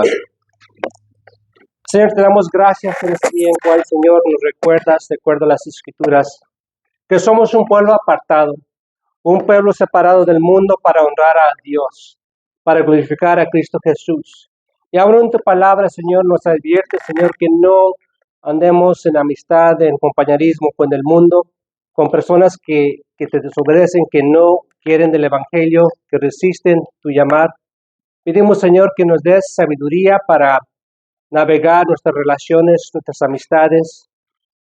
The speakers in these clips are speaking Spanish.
Santo. Señor, te damos gracias en este día en cual, Señor, nos recuerdas, de acuerdo a las Escrituras, que somos un pueblo apartado, un pueblo separado del mundo para honrar a Dios, para glorificar a Cristo Jesús. Y ahora en tu palabra, Señor, nos advierte, Señor, que no andemos en amistad, en compañerismo con el mundo, con personas que te desobedecen, que no quieren del Evangelio, que resisten tu llamar. Pedimos, Señor, que nos des sabiduría para navegar nuestras relaciones, nuestras amistades.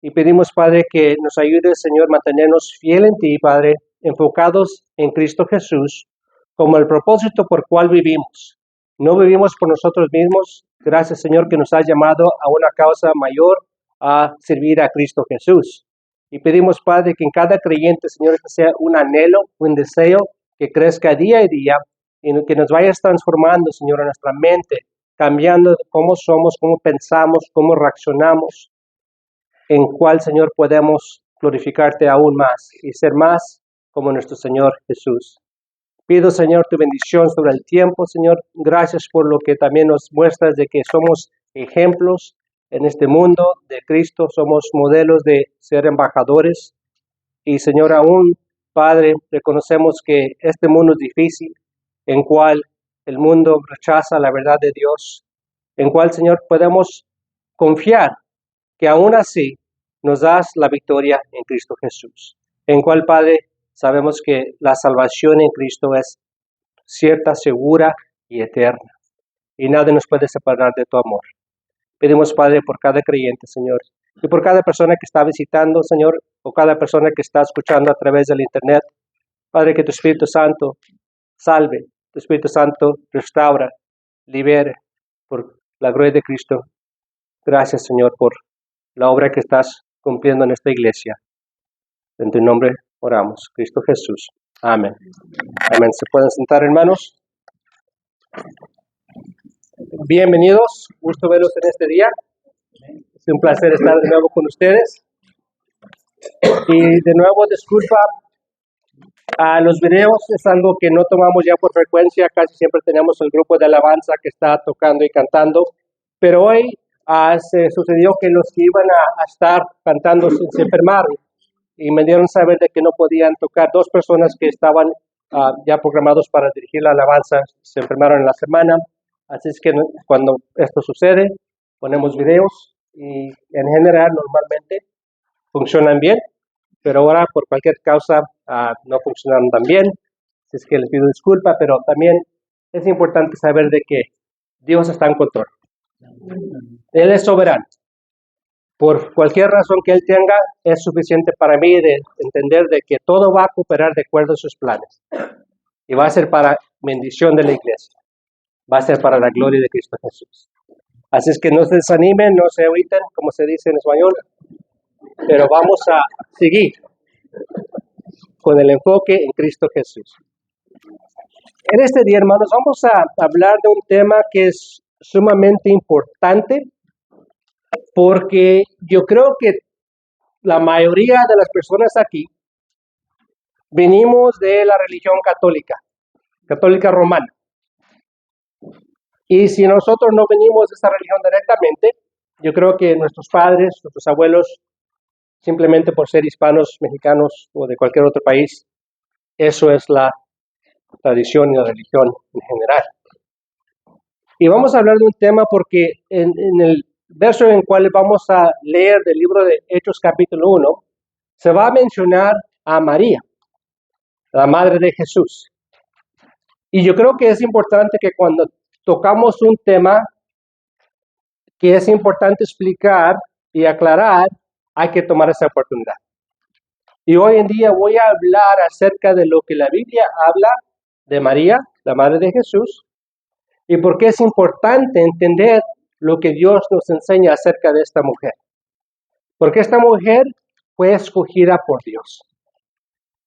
Y pedimos, Padre, que nos ayudes, Señor, a mantenernos fieles en ti, Padre, enfocados en Cristo Jesús, como el propósito por cual vivimos. No vivimos por nosotros mismos. Gracias, Señor, que nos has llamado a una causa mayor, a servir a Cristo Jesús. Y pedimos, Padre, que en cada creyente, Señor, que sea un anhelo, un deseo que crezca día a día y que nos vayas transformando, Señor, en nuestra mente, cambiando cómo somos, cómo pensamos, cómo reaccionamos, en cuál, Señor, podemos glorificarte aún más y ser más como nuestro Señor Jesús. Pido, Señor, tu bendición sobre el tiempo, Señor. Gracias por lo que también nos muestras de que somos ejemplos en este mundo de Cristo, somos modelos de ser embajadores. Y, Señor, aún, Padre, reconocemos que este mundo es difícil, en cual el mundo rechaza la verdad de Dios, en cual, Señor, podemos confiar que aún así nos das la victoria en Cristo Jesús, en cual, Padre, sabemos que la salvación en Cristo es cierta, segura y eterna, y nada nos puede separar de tu amor. Pedimos, Padre, por cada creyente, Señor, y por cada persona que está visitando, Señor, o cada persona que está escuchando a través del Internet. Padre, que tu Espíritu Santo salve, tu Espíritu Santo restaura, libere, por la gloria de Cristo. Gracias, Señor, por la obra que estás cumpliendo en esta iglesia. En tu nombre oramos, Cristo Jesús. Amén. Amén. ¿Se pueden sentar, hermanos? Bienvenidos, gusto verlos en este día. Es un placer estar de nuevo con ustedes. Y de nuevo, disculpa, los videos es algo que no tomamos ya por frecuencia, casi siempre tenemos el grupo de alabanza que está tocando y cantando, pero hoy se sucedió que los que iban a estar cantando se enfermaron y me dieron saber de que no podían tocar. Dos personas que estaban ya programados para dirigir la alabanza se enfermaron en la semana, así es que cuando esto sucede ponemos videos y en general normalmente funcionan bien, pero ahora por cualquier causa no funcionaron tan bien, así es que les pido disculpa, pero también es importante saber de que Dios está en control. Él es soberano. Por cualquier razón que Él tenga, es suficiente para mí de entender de que todo va a cooperar de acuerdo a sus planes. Y va a ser para bendición de la iglesia. Va a ser para la gloria de Cristo Jesús. Así es que no se desanimen, no se agüiten, como se dice en español. Pero vamos a seguir con el enfoque en Cristo Jesús. En este día, hermanos, vamos a hablar de un tema que es sumamente importante, porque yo creo que la mayoría de las personas aquí venimos de la religión católica romana. Y si nosotros no venimos de esa religión directamente, yo creo que nuestros padres, nuestros abuelos, simplemente por ser hispanos, mexicanos o de cualquier otro país, eso es la tradición y la religión en general. Y vamos a hablar de un tema porque en el verso en el cual vamos a leer del libro de Hechos capítulo 1, se va a mencionar a María, la madre de Jesús. Y yo creo que es importante que cuando tocamos un tema que es importante explicar y aclarar, hay que tomar esa oportunidad. Y hoy en día voy a hablar acerca de lo que la Biblia habla de María, la madre de Jesús, y por qué es importante entender lo que Dios nos enseña acerca de esta mujer. Porque esta mujer fue escogida por Dios.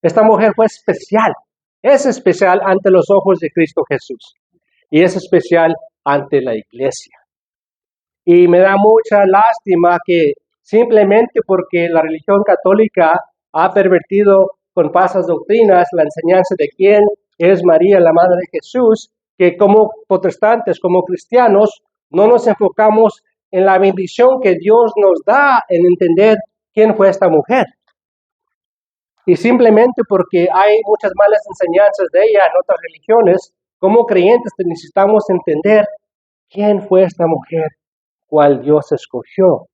Esta mujer fue especial. Es especial ante los ojos de Cristo Jesús. Y es especial ante la iglesia. Y me da mucha lástima que simplemente porque la religión católica ha pervertido con falsas doctrinas la enseñanza de quién es María, la madre de Jesús, que como protestantes, como cristianos, No nos enfocamos en la bendición que Dios nos da en entender quién fue esta mujer. Y simplemente porque hay muchas malas enseñanzas de ella en otras religiones, como creyentes necesitamos entender quién fue esta mujer, cuál Dios escogió.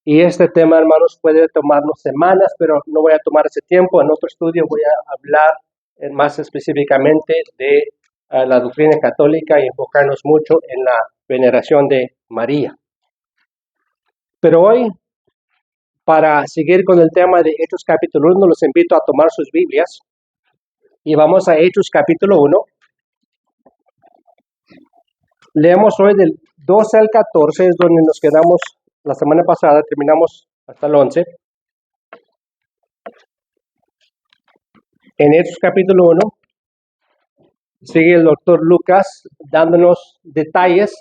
Y este tema, hermanos, puede tomarnos semanas, pero no voy a tomar ese tiempo. En otro estudio voy a hablar más específicamente de la doctrina católica y enfocarnos mucho en la veneración de María. Pero hoy, para seguir con el tema de Hechos capítulo 1, los invito a tomar sus Biblias y vamos a Hechos capítulo 1. Leemos hoy del 12 al 14, es donde nos quedamos la semana pasada, terminamos hasta el 11. En Hechos capítulo 1, sigue el doctor Lucas dándonos detalles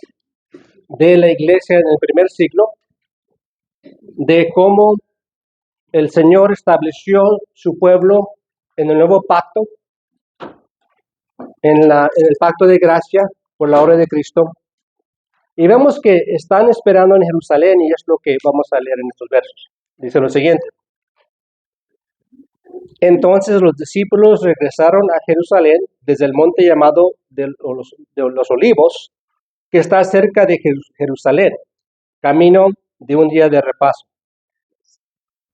de la iglesia en el primer siglo, de cómo el Señor estableció su pueblo en el nuevo pacto, en el pacto de gracia por la obra de Cristo. Y vemos que están esperando en Jerusalén y es lo que vamos a leer en estos versos. Dice lo siguiente. Entonces los discípulos regresaron a Jerusalén desde el monte llamado de los Olivos, que está cerca de Jerusalén, camino de un día de repaso.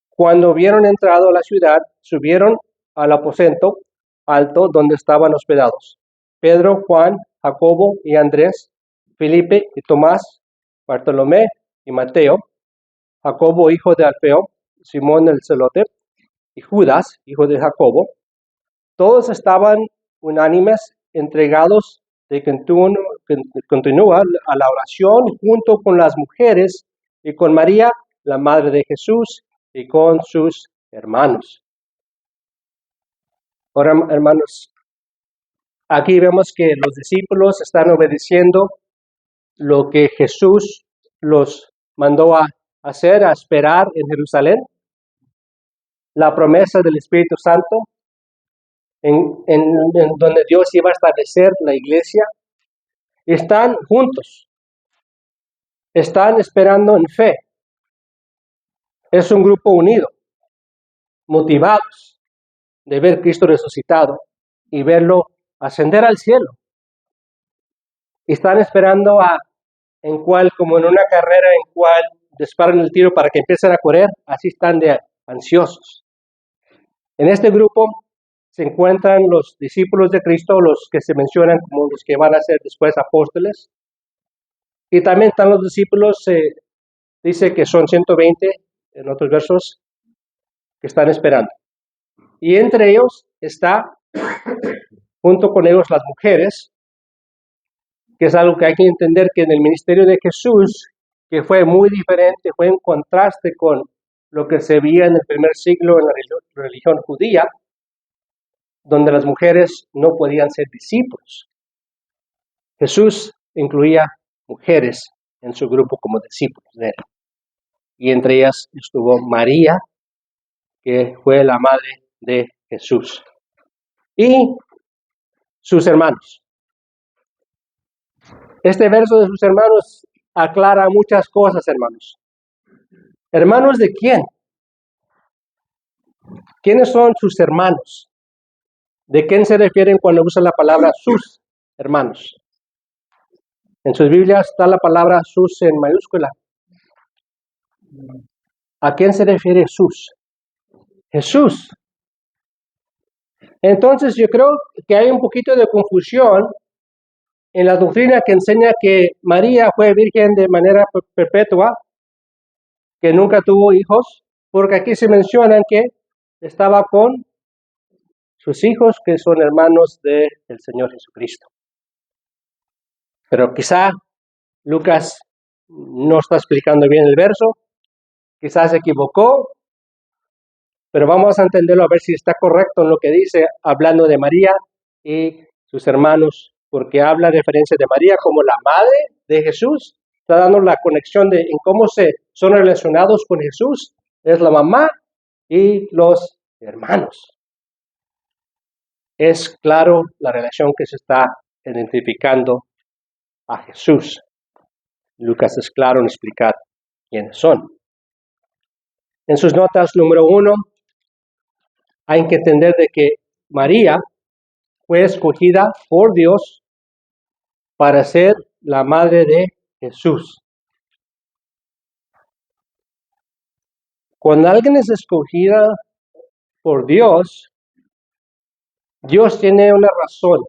Cuando hubieron entrado a la ciudad, subieron al aposento alto donde estaban hospedados Pedro, Juan, Jacobo y Andrés, Felipe y Tomás, Bartolomé y Mateo, Jacobo, hijo de Alfeo, Simón el celote, y Judas, hijo de Jacobo. Todos estaban unánimes, entregados de continúa a la oración junto con las mujeres y con María, la madre de Jesús, y con sus hermanos. Ahora, hermanos, aquí vemos que los discípulos están obedeciendo lo que Jesús los mandó a hacer, a esperar en Jerusalén, la promesa del Espíritu Santo, en donde Dios iba a establecer la iglesia. Están juntos, están esperando en fe. Es un grupo unido, motivados de ver a Cristo resucitado y verlo ascender al cielo. Están esperando como en una carrera en cual disparan el tiro para que empiecen a correr, así están de ansiosos. En este grupo se encuentran los discípulos de Cristo, los que se mencionan como los que van a ser después apóstoles. Y también están los discípulos, dice que son 120 en otros versos, que están esperando. Y entre ellos está, junto con ellos, las mujeres, que es algo que hay que entender que en el ministerio de Jesús, que fue muy diferente, fue en contraste con lo que se veía en el primer siglo en la religión judía, donde las mujeres no podían ser discípulos. Jesús incluía mujeres en su grupo como discípulos de él. Y entre ellas estuvo María, que fue la madre de Jesús, y sus hermanos. Este verso de sus hermanos aclara muchas cosas, hermanos. ¿Hermanos de quién? ¿Quiénes son sus hermanos? ¿De quién se refieren cuando usan la palabra sus hermanos? En sus Biblias está la palabra sus en mayúscula. ¿A quién se refiere sus? Jesús. Entonces yo creo que hay un poquito de confusión en la doctrina que enseña que María fue virgen de manera perpetua, que nunca tuvo hijos, porque aquí se mencionan que estaba con sus hijos, que son hermanos del Señor Jesucristo. Pero quizá Lucas no está explicando bien el verso, quizás se equivocó, pero vamos a entenderlo a ver si está correcto en lo que dice, hablando de María y sus hermanos, porque habla de referencia de María como la madre de Jesús, está dando la conexión en cómo son relacionados con Jesús, es la mamá y los hermanos. Es claro la relación que se está identificando a Jesús. Lucas es claro en explicar quiénes son. En sus notas, número 1, hay que entender de que María fue escogida por Dios para ser la madre de Jesús. Cuando alguien es escogida por Dios, Dios tiene una razón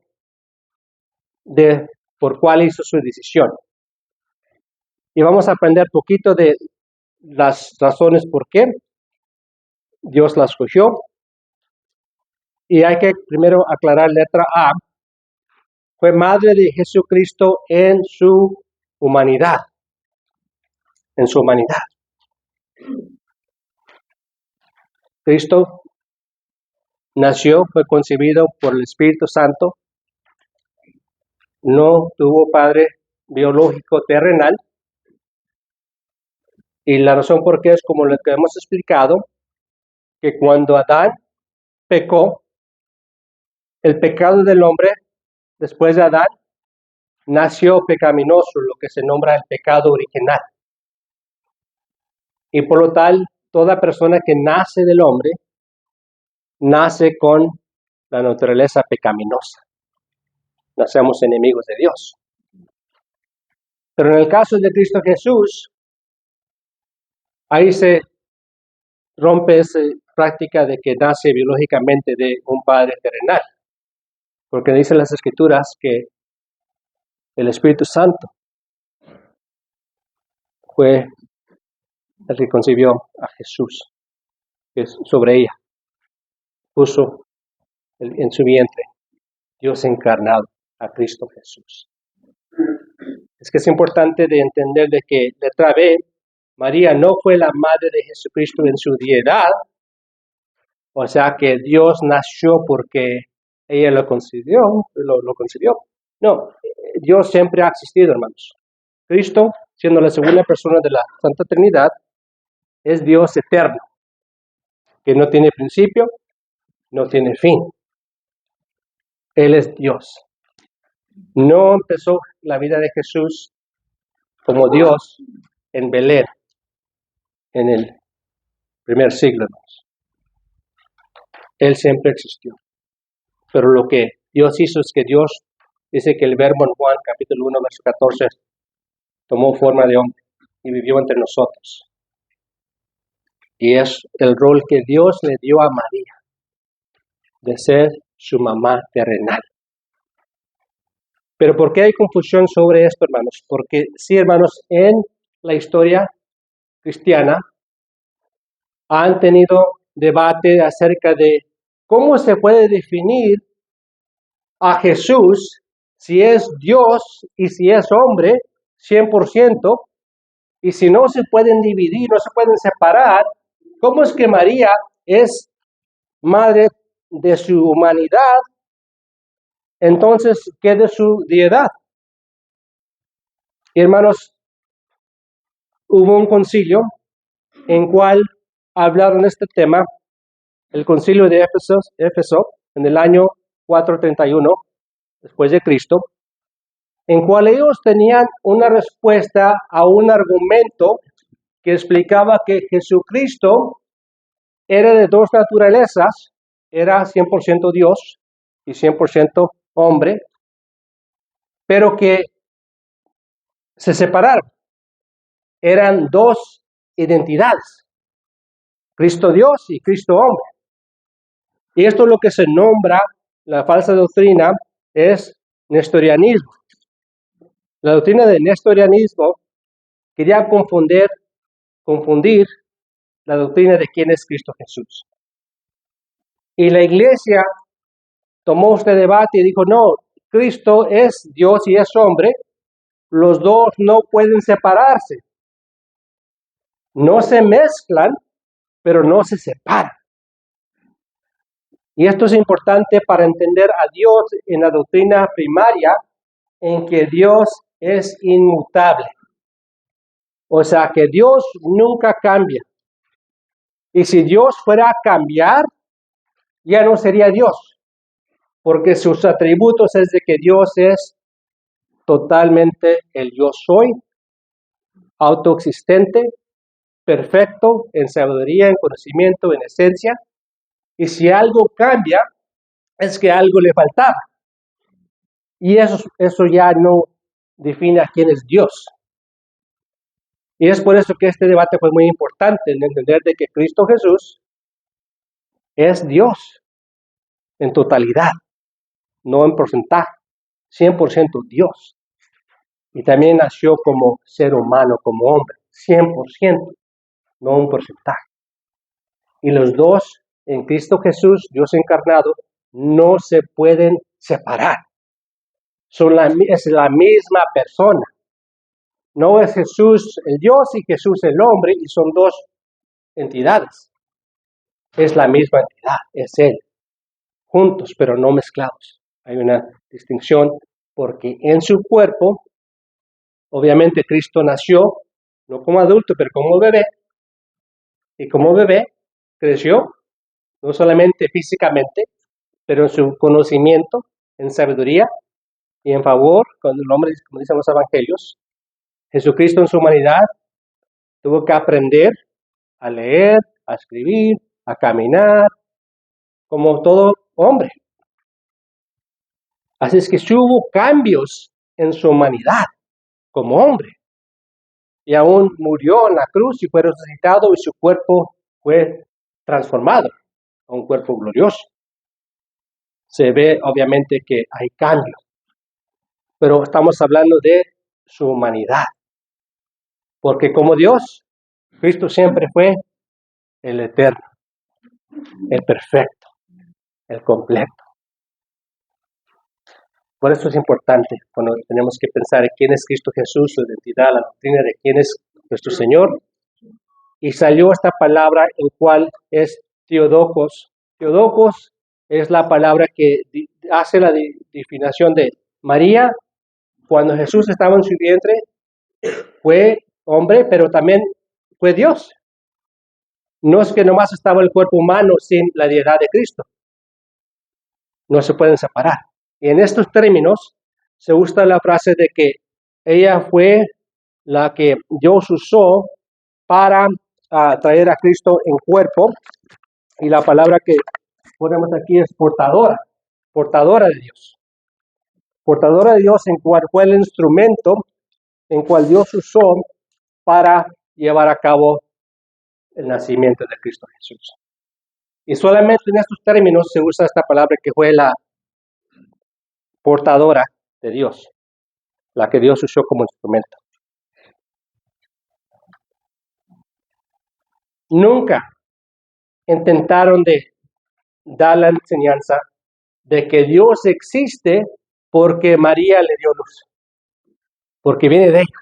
por cuál hizo su decisión. Y vamos a aprender poquito de las razones por qué Dios la escogió. Y hay que primero aclarar letra A. Fue madre de Jesucristo en su humanidad. En su humanidad. Cristo nació, fue concebido por el Espíritu Santo. No tuvo padre biológico terrenal. Y la razón por qué es como lo que hemos explicado, que cuando Adán pecó, el pecado del hombre, después de Adán, nació pecaminoso, lo que se nombra el pecado original. Y por lo tal, toda persona que nace del hombre, nace con la naturaleza pecaminosa. Nacemos enemigos de Dios. Pero en el caso de Cristo Jesús, ahí se rompe esa práctica de que nace biológicamente de un padre terrenal. Porque dicen las Escrituras que el Espíritu Santo fue el que concibió a Jesús, que es sobre ella. Puso en su vientre Dios encarnado a Cristo Jesús. Es que es importante de entender de que, letra B, María no fue la madre de Jesucristo en su deidad, o sea que Dios nació porque ella lo concibió. No, Dios siempre ha existido, hermanos. Cristo, siendo la segunda persona de la Santa Trinidad, es Dios eterno, que no tiene principio, no tiene fin. Él es Dios. No empezó la vida de Jesús como Dios en Belén, en el primer siglo. Él siempre existió. Pero lo que Dios hizo es que Dios dice que el verbo en Juan capítulo 1, verso 14, tomó forma de hombre y vivió entre nosotros. Y es el rol que Dios le dio a María, de ser su mamá terrenal. Pero ¿por qué hay confusión sobre esto, hermanos? Porque sí, hermanos, en la historia cristiana han tenido debate acerca de cómo se puede definir a Jesús si es Dios y si es hombre 100%, y si no se pueden dividir, no se pueden separar, ¿cómo es que María es madre de su humanidad? Entonces, ¿qué de su deidad? Y hermanos, hubo un concilio en cual hablaron este tema, el concilio de Éfeso, en el año 431 después de Cristo, en cual ellos tenían una respuesta a un argumento que explicaba que Jesucristo era de dos naturalezas, era 100% Dios y 100% hombre, pero que se separaron. Eran dos identidades, Cristo Dios y Cristo hombre. Y esto es lo que se nombra, la falsa doctrina, es nestorianismo. La doctrina del nestorianismo quería confundir la doctrina de quién es Cristo Jesús. Y la iglesia tomó este debate y dijo, no, Cristo es Dios y es hombre, los dos no pueden separarse. No se mezclan, pero no se separan. Y esto es importante para entender a Dios en la doctrina primaria, en que Dios es inmutable. O sea, que Dios nunca cambia. Y si Dios fuera a cambiar, ya no sería Dios, porque sus atributos es de que Dios es totalmente el yo soy, autoexistente, perfecto en sabiduría, en conocimiento, en esencia. Y si algo cambia, es que algo le faltaba. Y eso ya no define a quién es Dios. Y es por eso que este debate fue muy importante, en entender de que Cristo Jesús es Dios en totalidad, no en porcentaje, 100% Dios. Y también nació como ser humano, como hombre, 100%, no un porcentaje. Y los dos en Cristo Jesús, Dios encarnado, no se pueden separar. Es la misma persona. No es Jesús el Dios y Jesús el hombre, y son dos entidades. Es la misma entidad, es Él, juntos, pero no mezclados. Hay una distinción porque en su cuerpo, obviamente Cristo nació, no como adulto, pero como bebé, y como bebé creció, no solamente físicamente, pero en su conocimiento, en sabiduría y en favor con el hombre, como dicen los evangelios. Jesucristo en su humanidad tuvo que aprender a leer, a escribir, a caminar, como todo hombre. Así es que sí hubo cambios en su humanidad como hombre. Y aún murió en la cruz y fue resucitado y su cuerpo fue transformado a un cuerpo glorioso. Se ve obviamente que hay cambios, pero estamos hablando de su humanidad. Porque como Dios, Cristo siempre fue el eterno, el perfecto, el completo. Por eso es importante cuando tenemos que pensar en quién es Cristo Jesús, su identidad, la doctrina de quién es nuestro Señor. Y salió esta palabra, el cual es Theotokos. Theotokos es la palabra que hace la definición de María. Cuando Jesús estaba en su vientre, fue hombre, pero también fue Dios. No es que nomás estaba el cuerpo humano sin la deidad de Cristo. No se pueden separar. Y en estos términos se usa la frase de que ella fue la que Dios usó para traer a Cristo en cuerpo. Y la palabra que ponemos aquí es portadora, portadora de Dios. Portadora de Dios en cual fue el instrumento en cual Dios usó para llevar a cabo el nacimiento de Cristo Jesús. Y solamente en estos términos se usa esta palabra que fue la portadora de Dios, la que Dios usó como instrumento. Nunca intentaron de dar la enseñanza de que Dios existe porque María le dio luz, porque viene de ella.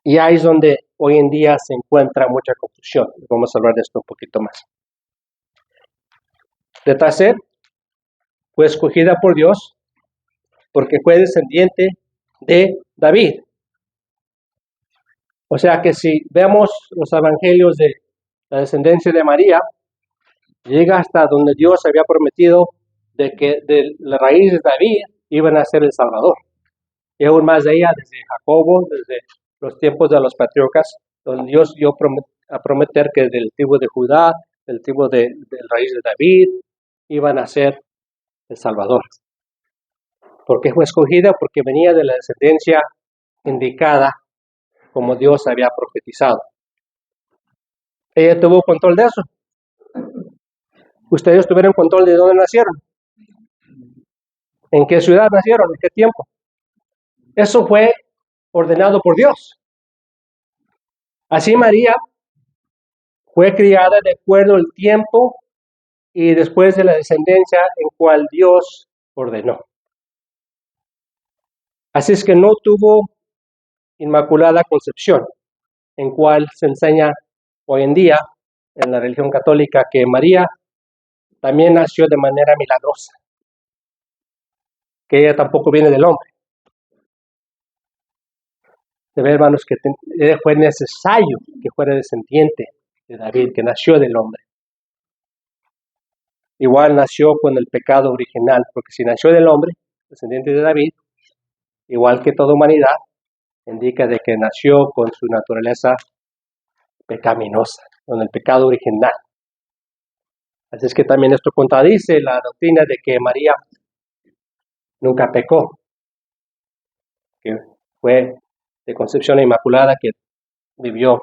Y ahí es donde hoy en día se encuentra mucha confusión. Vamos a hablar de esto un poquito más. De Taser fue escogida por Dios porque fue descendiente de David. O sea que si vemos los evangelios de la descendencia de María, llega hasta donde Dios había prometido de que de la raíz de David iban a ser el Salvador. Y aún más de ella, desde Jacobo, desde los tiempos de los patriarcas, donde Dios dio a prometer que del tribu de Judá, del tribu de raíz de David, iban a ser el Salvador. ¿Por qué fue escogida? Porque venía de la descendencia indicada como Dios había profetizado. Ella tuvo control de eso. ¿Ustedes tuvieron control de dónde nacieron? ¿En qué ciudad nacieron? ¿En qué tiempo? Eso fue ordenado por Dios. Así María fue criada de acuerdo al tiempo y después de la descendencia en cual Dios ordenó. Así es que no tuvo inmaculada concepción, en cual se enseña hoy en día en la religión católica que María también nació de manera milagrosa, que ella tampoco viene del hombre. De ver, hermanos, que fue necesario que fuera descendiente de David, que nació del hombre. Igual nació con el pecado original, porque si nació del hombre, descendiente de David, igual que toda humanidad, indica de que nació con su naturaleza pecaminosa, con el pecado original. Así es que también esto contradice la doctrina de que María nunca pecó, que fue de concepción inmaculada, que vivió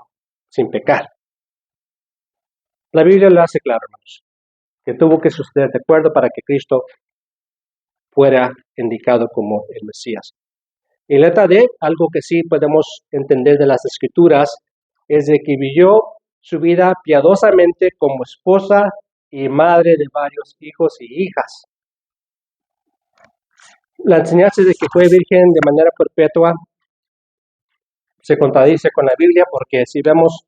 sin pecar. La Biblia lo hace claro, hermanos, que tuvo que suceder de acuerdo para que Cristo fuera indicado como el Mesías. Y letra D, algo que sí podemos entender de las Escrituras, es de que vivió su vida piadosamente como esposa y madre de varios hijos y hijas. La enseñanza de que fue virgen de manera perpetua se contradice con la Biblia, porque si vemos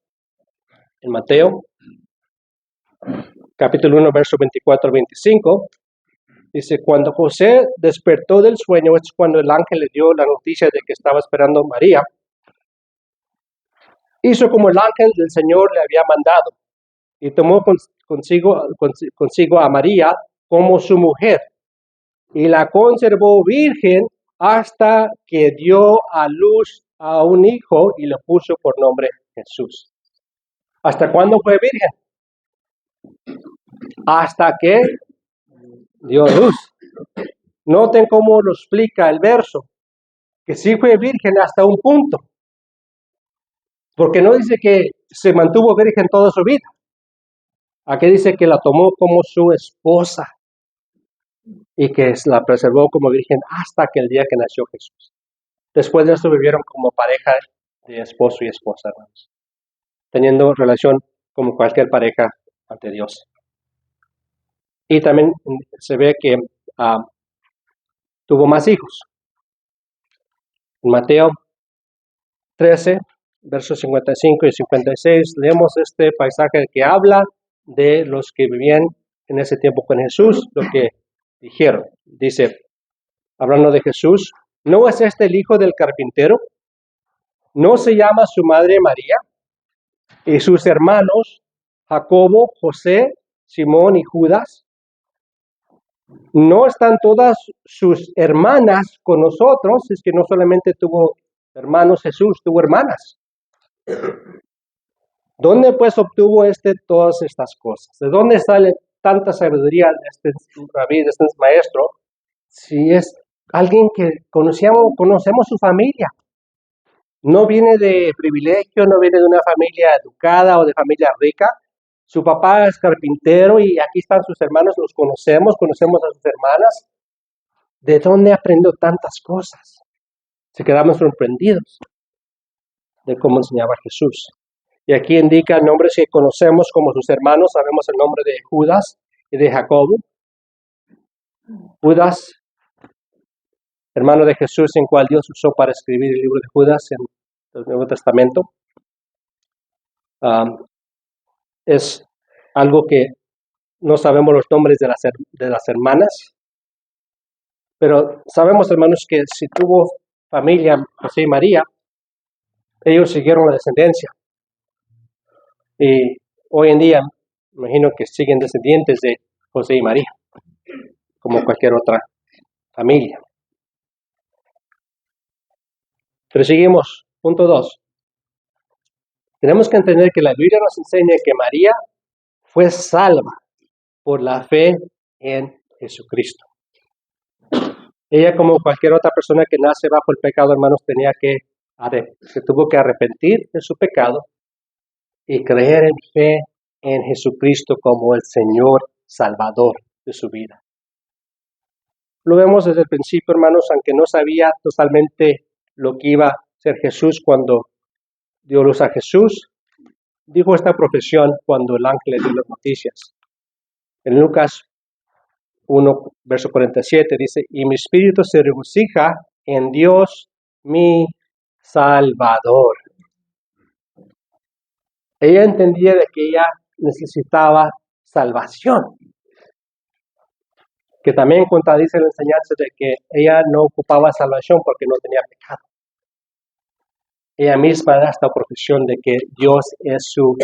en Mateo, capítulo 1, verso 24-25, dice, cuando José despertó del sueño, es cuando el ángel le dio la noticia de que estaba esperando a María, hizo como el ángel del Señor le había mandado, y tomó consigo a María como su mujer, y la conservó virgen hasta que dio a luz a un hijo y le puso por nombre Jesús. ¿Hasta cuándo fue virgen? Hasta que dio luz. Noten cómo lo explica el verso, que sí fue virgen hasta un punto, porque no dice que se mantuvo virgen toda su vida. Aquí dice que la tomó como su esposa y que la preservó como virgen hasta que el día que nació Jesús. Después de eso vivieron como pareja de esposo y esposa, hermanos, teniendo relación como cualquier pareja ante Dios. Y también se ve que tuvo más hijos. En Mateo 13, versos 55 y 56, leemos este pasaje que habla de los que vivían en ese tiempo con Jesús, lo que dijeron. Dice, hablando de Jesús, ¿no es este el hijo del carpintero? ¿No se llama su madre María? ¿Y sus hermanos Jacobo, José, Simón y Judas? ¿No están todas sus hermanas con nosotros? Es que no solamente tuvo hermanos Jesús, tuvo hermanas. ¿Dónde pues obtuvo todas estas cosas? ¿De dónde sale tanta sabiduría de este rabí, de este maestro? Si es alguien que conocemos su familia. No viene de privilegio, no viene de una familia educada o de familia rica. Su papá es carpintero y aquí están sus hermanos, los conocemos a sus hermanas. ¿De dónde aprendió tantas cosas? Se quedamos sorprendidos de cómo enseñaba Jesús. Y aquí indica nombres que conocemos como sus hermanos. Sabemos el nombre de Judas y de Jacobo. Judas, hermano de Jesús, en cual Dios usó para escribir el libro de Judas en el Nuevo Testamento. Es algo que no sabemos los nombres de las hermanas, pero sabemos, hermanos, que si tuvo familia José y María, ellos siguieron la descendencia. Y hoy en día, imagino que siguen descendientes de José y María, como cualquier otra familia. Pero seguimos, punto 2. Tenemos que entender que la Biblia nos enseña que María fue salva por la fe en Jesucristo. Ella, como cualquier otra persona que nace bajo el pecado, hermanos, se tuvo que arrepentir de su pecado y creer en fe en Jesucristo como el Señor Salvador de su vida. Lo vemos desde el principio, hermanos, aunque no sabía totalmente lo que iba a ser Jesús cuando dio luz a Jesús, dijo esta profesión cuando el ángel le dio las noticias. En Lucas 1, verso 47 dice, y mi espíritu se regocija en Dios mi Salvador. Ella entendía de que ella necesitaba salvación, que también contradice la enseñanza de que ella no ocupaba salvación porque no tenía pecado. Ella misma da esta profesión de que Dios es su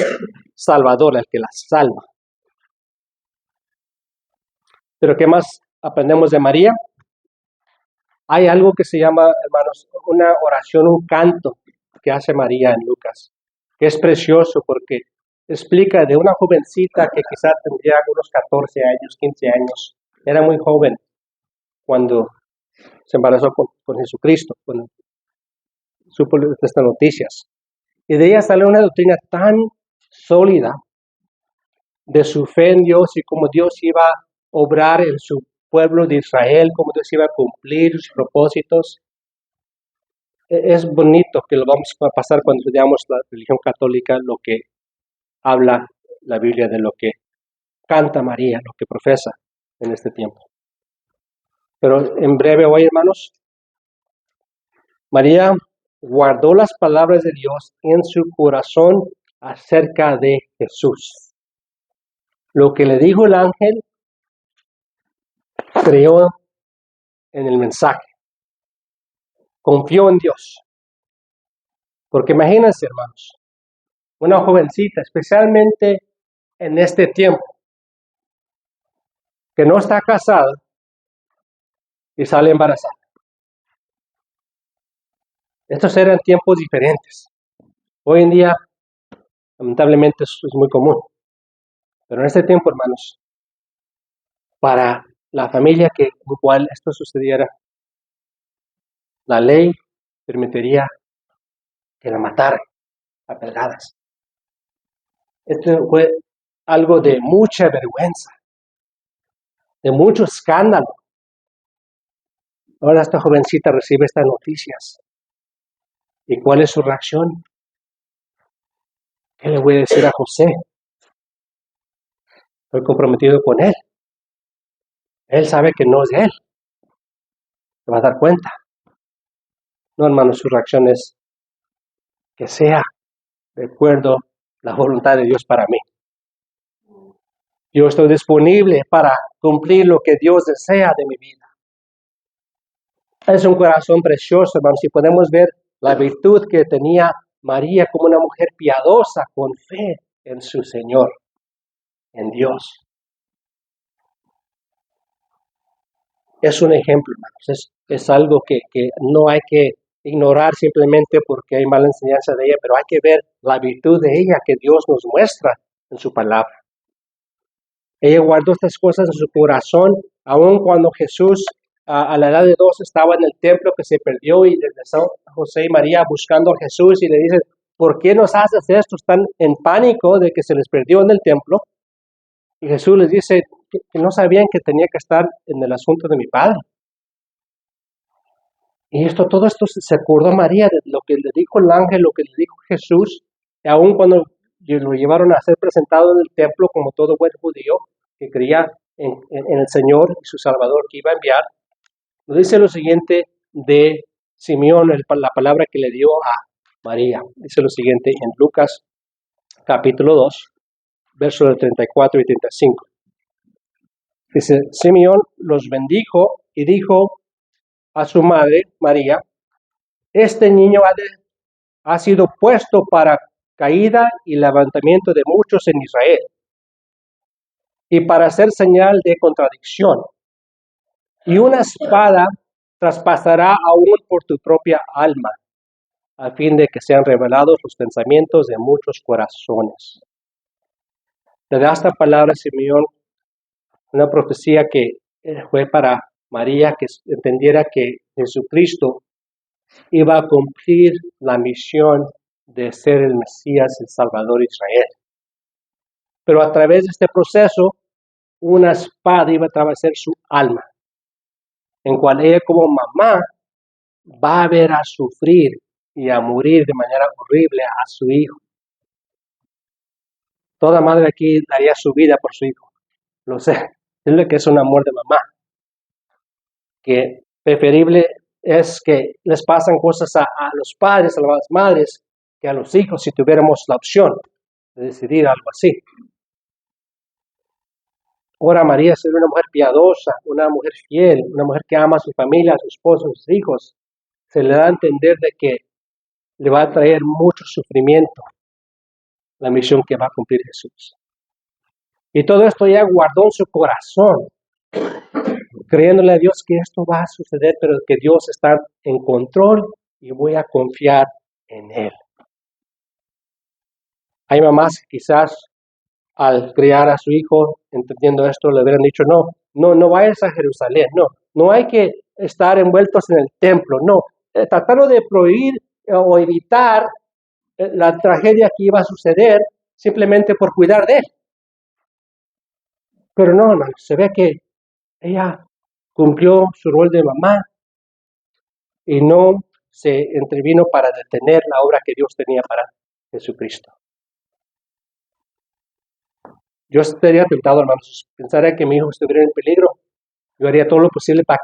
Salvador, el que la salva. Pero ¿qué más aprendemos de María? Hay algo que se llama, hermanos, una oración, un canto que hace María en Lucas, que es precioso porque explica de una jovencita que quizás tendría unos 14 años, 15 años, era muy joven cuando se embarazó con Jesucristo, cuando supo de estas noticias. Y de ella sale una doctrina tan sólida de su fe en Dios y cómo Dios iba a obrar en su pueblo de Israel, cómo Dios iba a cumplir sus propósitos. Es bonito que lo vamos a pasar cuando estudiamos la religión católica, lo que habla la Biblia de lo que canta María, lo que profesa en este tiempo. Pero en breve hoy, hermanos, María guardó las palabras de Dios en su corazón acerca de Jesús. Lo que le dijo el ángel, creyó en el mensaje. Confió en Dios. Porque imagínense, hermanos, una jovencita, especialmente en este tiempo, que no está casada y sale embarazada. Estos eran tiempos diferentes. Hoy en día, lamentablemente, es muy común. Pero en este tiempo, hermanos, para la familia que igual esto sucediera, la ley permitiría que la mataran a pedradas. Esto fue algo de mucha vergüenza, de mucho escándalo. Ahora esta jovencita recibe estas noticias. ¿Y cuál es su reacción? ¿Qué le voy a decir a José? Estoy comprometido con él. Él sabe que no es de él. Se va a dar cuenta. No, hermano, su reacción es que sea de acuerdo a la voluntad de Dios para mí. Yo estoy disponible para cumplir lo que Dios desea de mi vida. Es un corazón precioso, hermanos, y podemos ver la virtud que tenía María como una mujer piadosa, con fe en su Señor, en Dios. Es un ejemplo, hermanos. Es algo que no hay que ignorar simplemente porque hay mala enseñanza de ella, pero hay que ver la virtud de ella que Dios nos muestra en su palabra. Ella guardó estas cosas en su corazón, aun cuando Jesús a la edad de 2 estaba en el templo que se perdió y regresó José y María buscando a Jesús y le dicen, ¿por qué nos haces esto? Están en pánico de que se les perdió en el templo. Y Jesús les dice que no sabían que tenía que estar en el asunto de mi Padre. Y todo esto se acordó María de lo que le dijo el ángel, lo que le dijo Jesús, y aun cuando lo llevaron a ser presentado en el templo como todo buen judío que creía en el Señor y su Salvador que iba a enviar, nos dice lo siguiente de Simeón, la palabra que le dio a María. Dice lo siguiente en Lucas capítulo 2, versos 34 y 35. Dice, Simeón los bendijo y dijo a su madre, María, este niño ha sido puesto para caída y levantamiento de muchos en Israel, y para hacer señal de contradicción. Y una espada traspasará aún por tu propia alma, a fin de que sean revelados los pensamientos de muchos corazones. Le da esta palabra, Simeón, una profecía que fue para María, que entendiera que Jesucristo iba a cumplir la misión de ser el Mesías, el Salvador de Israel. Pero a través de este proceso, una espada iba a atravesar su alma, en cual ella como mamá va a ver a sufrir y a morir de manera horrible a su hijo. Toda madre aquí daría su vida por su hijo, lo sé, es lo que es un amor de mamá, que preferible es que les pasan cosas a los padres, a las madres, que a los hijos si tuviéramos la opción de decidir algo así. Ahora María es una mujer piadosa, una mujer fiel, una mujer que ama a su familia, a su esposo, a sus hijos. Se le da a entender de que le va a traer mucho sufrimiento la misión que va a cumplir Jesús. Y todo esto ella guardó en su corazón. creyéndole a Dios que esto va a suceder, pero que Dios está en control y voy a confiar en Él. Hay mamás que quizás al criar a su hijo, entendiendo esto, le hubieran dicho, no vayas a Jerusalén, no hay que estar envueltos en el templo, no, tratando de prohibir o evitar la tragedia que iba a suceder simplemente por cuidar de él. Pero no, hermano, se ve que ella cumplió su rol de mamá y no se intervino para detener la obra que Dios tenía para Jesucristo. Yo estaría tentado, hermanos, pensaría que mi hijo estuviera en peligro. Yo haría todo lo posible para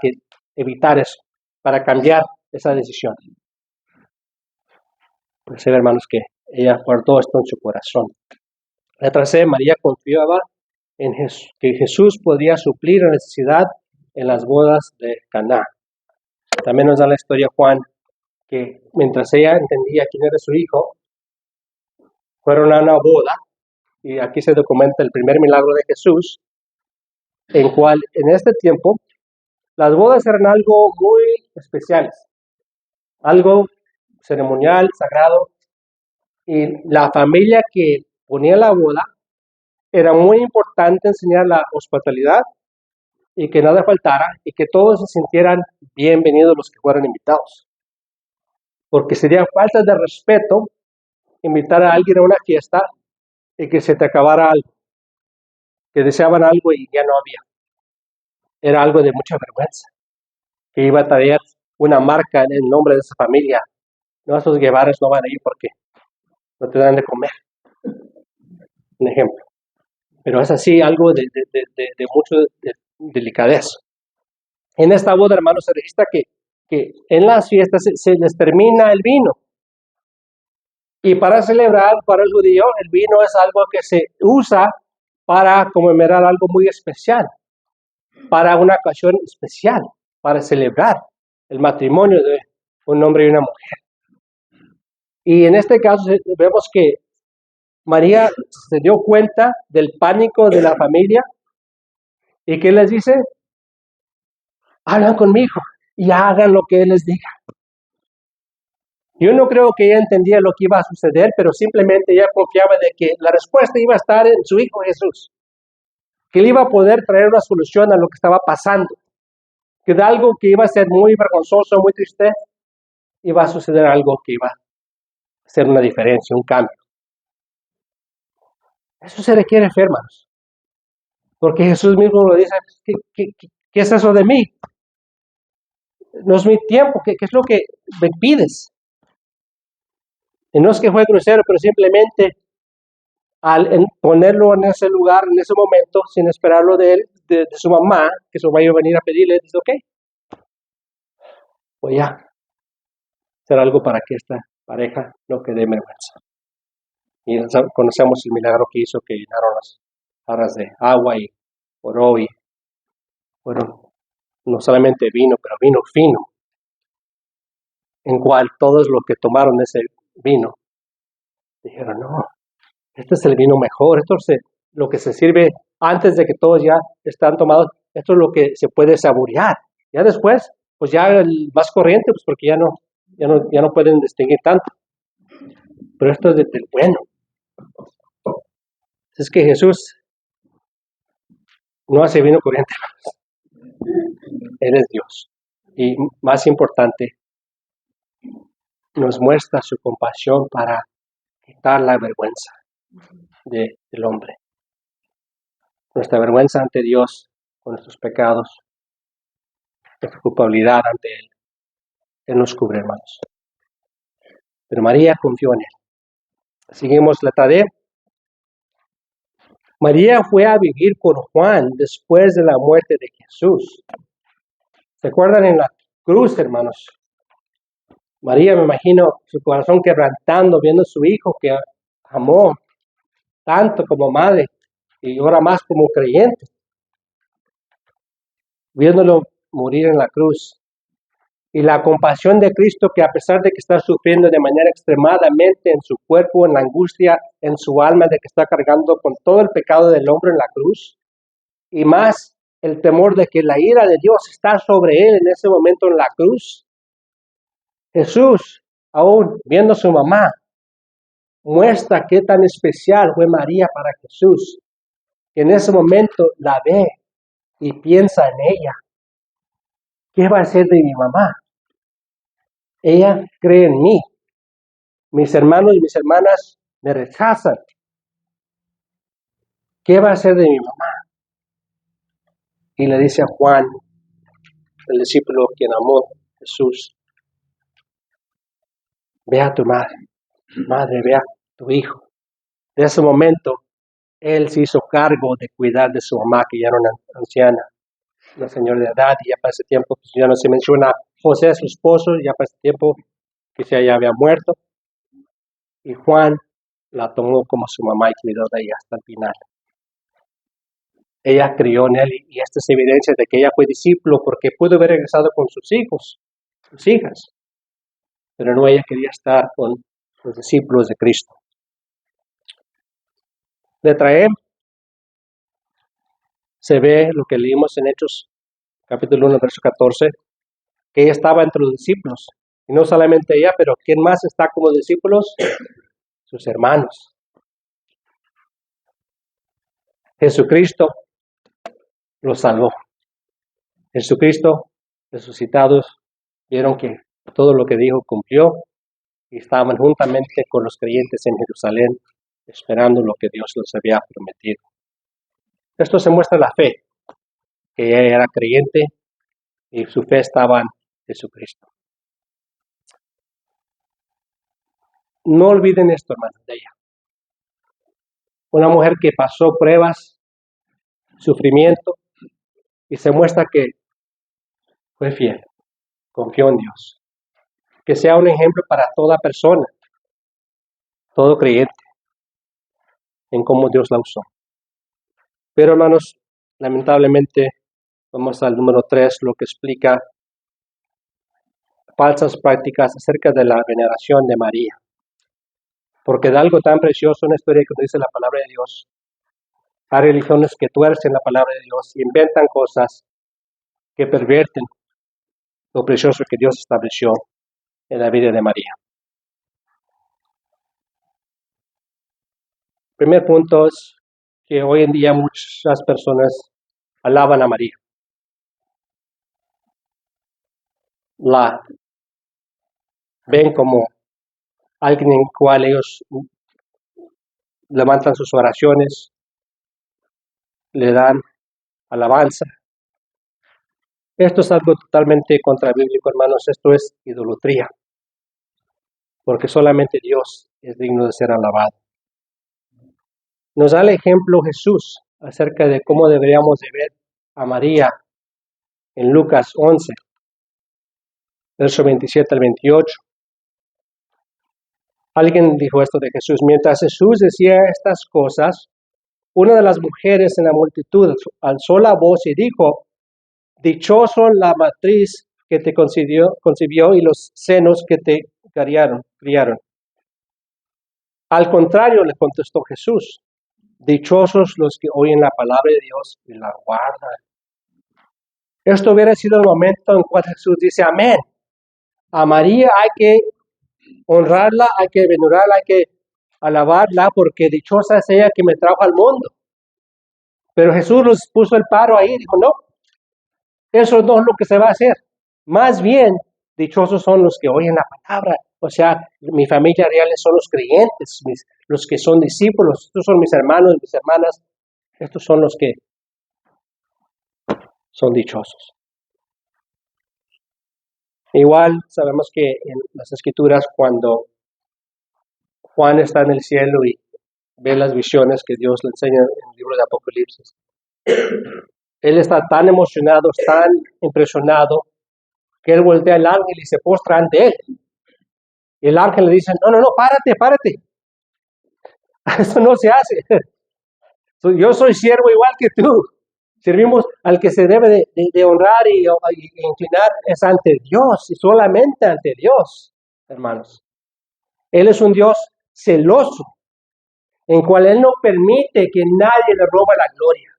evitar eso, para cambiar esa decisión. Pero sé, hermanos, que ella guardó esto en su corazón. Letra C, María confiaba en que Jesús podía suplir la necesidad en las bodas de Caná. También nos da la historia Juan, que mientras ella entendía quién era su hijo, fueron a una boda, y aquí se documenta el primer milagro de Jesús, en cual en este tiempo las bodas eran algo muy especiales, algo ceremonial, sagrado, y la familia que ponía la boda era muy importante enseñar la hospitalidad y que nada faltara y que todos se sintieran bienvenidos los que fueran invitados. Porque sería falta de respeto invitar a alguien a una fiesta y que se te acabara algo, que deseaban algo y ya no había. Era algo de mucha vergüenza, que iba a traer una marca en el nombre de esa familia. No, esos Guevaras no van a ir porque no te dan de comer. Un ejemplo. Pero es así, algo de mucho delicadeza. En esta boda, hermanos, se registra que en las fiestas se les termina el vino. Y para celebrar, para el judío, el vino es algo que se usa para conmemorar algo muy especial, para una ocasión especial, para celebrar el matrimonio de un hombre y una mujer. Y en este caso vemos que María se dio cuenta del pánico de la familia. ¿Y qué les dice? Hablan con mi hijo y hagan lo que él les diga. Yo no creo que ella entendía lo que iba a suceder, pero simplemente ella confiaba de que la respuesta iba a estar en su hijo Jesús, que él iba a poder traer una solución a lo que estaba pasando, que de algo que iba a ser muy vergonzoso, muy triste, iba a suceder algo que iba a hacer una diferencia, un cambio. Eso se requiere fe, hermanos, porque Jesús mismo lo dice, ¿qué es eso de mí? No es mi tiempo, ¿qué es lo que me pides? Y no es que fue grosero, pero simplemente al ponerlo en ese lugar, en ese momento, sin esperarlo de él, de su mamá, que su mamá iba a venir a pedirle, dice, ok, voy a hacer algo para que esta pareja no quede vergüenza. Y conocemos el milagro que hizo, que llenaron las jarras de agua y oró y, bueno, no solamente vino, pero vino fino, en cual todos los que tomaron ese vino dijeron, no, este es el vino mejor, esto es lo que se sirve antes de que todos ya están tomados, esto es lo que se puede saborear. Ya después, pues ya el más corriente, pues porque ya no pueden distinguir tanto. Pero esto es del bueno. Es que Jesús no hace vino corriente. Él es Dios. Y más importante, nos muestra su compasión para quitar la vergüenza del hombre. Nuestra vergüenza ante Dios con nuestros pecados, nuestra culpabilidad ante Él. Él nos cubre, hermanos. Pero María confió en Él. Seguimos letra D. María fue a vivir con Juan después de la muerte de Jesús. ¿Se acuerdan en la cruz, hermanos? María, me imagino, su corazón quebrantando, viendo a su hijo que amó tanto como madre y ahora más como creyente. Viéndolo morir en la cruz. Y la compasión de Cristo, que a pesar de que está sufriendo de manera extremadamente en su cuerpo, en la angustia, en su alma, de que está cargando con todo el pecado del hombre en la cruz, y más el temor de que la ira de Dios está sobre él en ese momento en la cruz. Jesús, aún viendo a su mamá, muestra qué tan especial fue María para Jesús. Que en ese momento la ve y piensa en ella. ¿Qué va a hacer de mi mamá? Ella cree en mí. Mis hermanos y mis hermanas me rechazan. ¿Qué va a hacer de mi mamá? Y le dice a Juan, el discípulo quien amó a Jesús, ve a tu madre, ve a tu hijo. De ese momento, él se hizo cargo de cuidar de su mamá, que ya era una anciana, una señora de edad, y ya para ese tiempo, pues ya no se menciona José, su esposo, ya para ese tiempo, quizá ya había muerto. Y Juan la tomó como su mamá y cuidó de ella hasta el final. Ella crió en él y esta es evidencia de que ella fue discípulo porque pudo haber regresado con sus hijos, sus hijas. Pero no, ella quería estar con los discípulos de Cristo. De Traem se ve lo que leímos en Hechos, capítulo 1, verso 14, que ella estaba entre los discípulos. Y no solamente ella, pero ¿quién más está como discípulos? Sus hermanos. Jesucristo los salvó. Jesucristo, resucitados, vieron que todo lo que dijo cumplió y estaban juntamente con los creyentes en Jerusalén, esperando lo que Dios les había prometido. Esto se muestra la fe, que ella era creyente y su fe estaba en Jesucristo. No olviden esto, hermanos, de ella. Una mujer que pasó pruebas, sufrimiento, y se muestra que fue fiel, confió en Dios. Que sea un ejemplo para toda persona, todo creyente, en cómo Dios la usó. Pero, hermanos, lamentablemente, vamos al número 3, lo que explica falsas prácticas acerca de la veneración de María. Porque de algo tan precioso en la historia que nos dice la palabra de Dios, hay religiones que tuercen la palabra de Dios y inventan cosas que pervierten lo precioso que Dios estableció en la vida de María. Primer punto es que hoy en día muchas personas alaban a María. La ven como alguien en cual ellos levantan sus oraciones, le dan alabanza. Esto es algo totalmente contrabíblico, hermanos. Esto es idolatría, porque solamente Dios es digno de ser alabado. Nos da el ejemplo Jesús acerca de cómo deberíamos de ver a María en Lucas 11, verso 27 al 28. Alguien dijo esto de Jesús: mientras Jesús decía estas cosas, una de las mujeres en la multitud alzó la voz y dijo: dichoso la matriz que te concibió y los senos que te criaron. Al contrario, le contestó Jesús: dichosos los que oyen la palabra de Dios y la guardan. Esto hubiera sido el momento en cual Jesús dice amén. A María hay que honrarla, hay que venerarla, hay que alabarla, porque dichosa es ella que me trajo al mundo. Pero Jesús nos puso el paro ahí y dijo: no, eso no es lo que se va a hacer. Más bien, dichosos son los que oyen la palabra. O sea, mi familia real son los creyentes, los que son discípulos. Estos son mis hermanos y mis hermanas. Estos son los que son dichosos. Igual sabemos que en las Escrituras, cuando Juan está en el cielo y ve las visiones que Dios le enseña en el libro de Apocalipsis, él está tan emocionado, tan impresionado, que él voltea al ángel y se postra ante él. Y el ángel le dice: no, párate. Eso no se hace. Yo soy siervo igual que tú. Servimos al que se debe de honrar y inclinar es ante Dios y solamente ante Dios, hermanos. Él es un Dios celoso, en cual Él no permite que nadie le robe la gloria.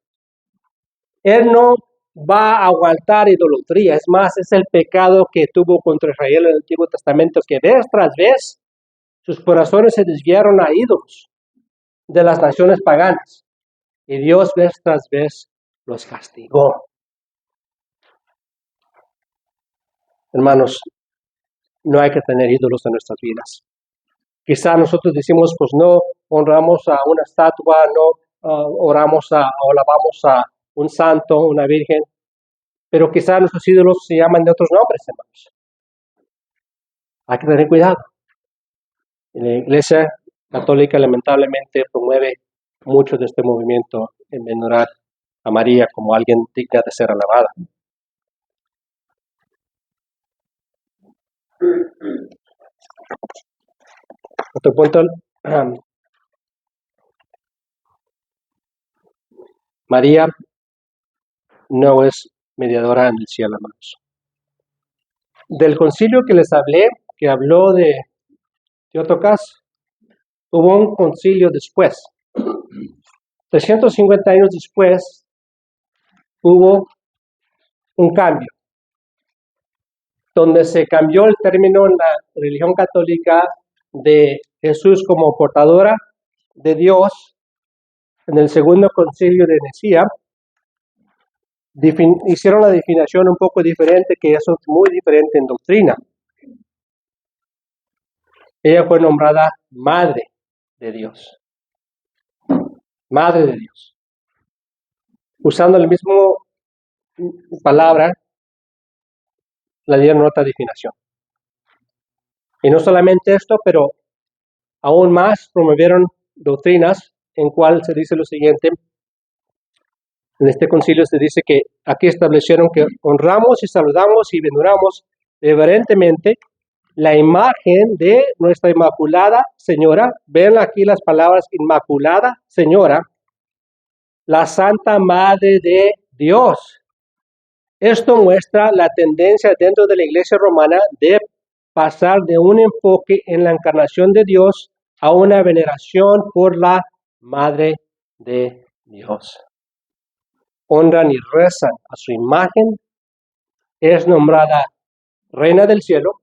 Él no va a aguantar idolatría. Es más, es el pecado que tuvo contra Israel en el Antiguo Testamento, que vez tras vez sus corazones se desviaron a ídolos de las naciones paganas. Y Dios vez tras vez los castigó. Hermanos, no hay que tener ídolos en nuestras vidas. Quizá nosotros decimos, pues no honramos a una estatua, no oramos o alabamos a un santo, una virgen, pero quizá nuestros ídolos se llaman de otros nombres, hermanos. Hay que tener cuidado. La Iglesia Católica lamentablemente promueve mucho de este movimiento en venerar a María como alguien digna de ser alabada. Otro punto, María no es mediadora en el cielo, hermanos. Del concilio que les hablé, que habló de Teotocas, hubo un concilio después. 350 años después, hubo un cambio, donde se cambió el término en la religión católica de Jesús como portadora de Dios. En el segundo concilio de Nicea, hicieron la definición un poco diferente, que eso es muy diferente en doctrina. Ella fue nombrada Madre de Dios. Madre de Dios. Usando la misma palabra, la dieron otra definición. Y no solamente esto, pero aún más promovieron doctrinas en cual se dice lo siguiente. En este concilio se dice que aquí establecieron que honramos y saludamos y veneramos reverentemente la imagen de nuestra Inmaculada Señora. Ven aquí las palabras Inmaculada Señora, la Santa Madre de Dios. Esto muestra la tendencia dentro de la Iglesia romana de pasar de un enfoque en la encarnación de Dios a una veneración por la Madre de Dios. Honran y rezan a su imagen, es nombrada Reina del Cielo,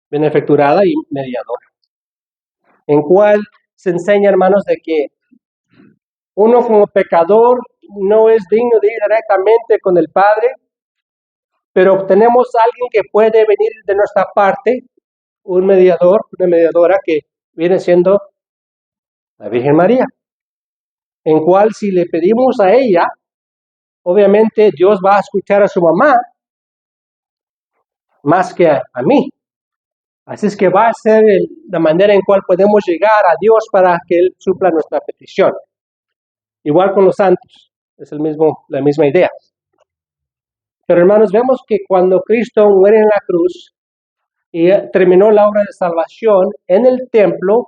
benefactora y mediadora. En cual se enseña, hermanos, de que uno como pecador no es digno de ir directamente con el Padre, pero tenemos a alguien que puede venir de nuestra parte, un mediador, una mediadora que viene siendo la Virgen María, en cual si le pedimos a ella, obviamente Dios va a escuchar a su mamá más que a mí. Así es que va a ser la manera en cual podemos llegar a Dios para que Él supla nuestra petición. Igual con los santos, es la misma idea. Pero hermanos, vemos que cuando Cristo muere en la cruz y terminó la obra de salvación en el templo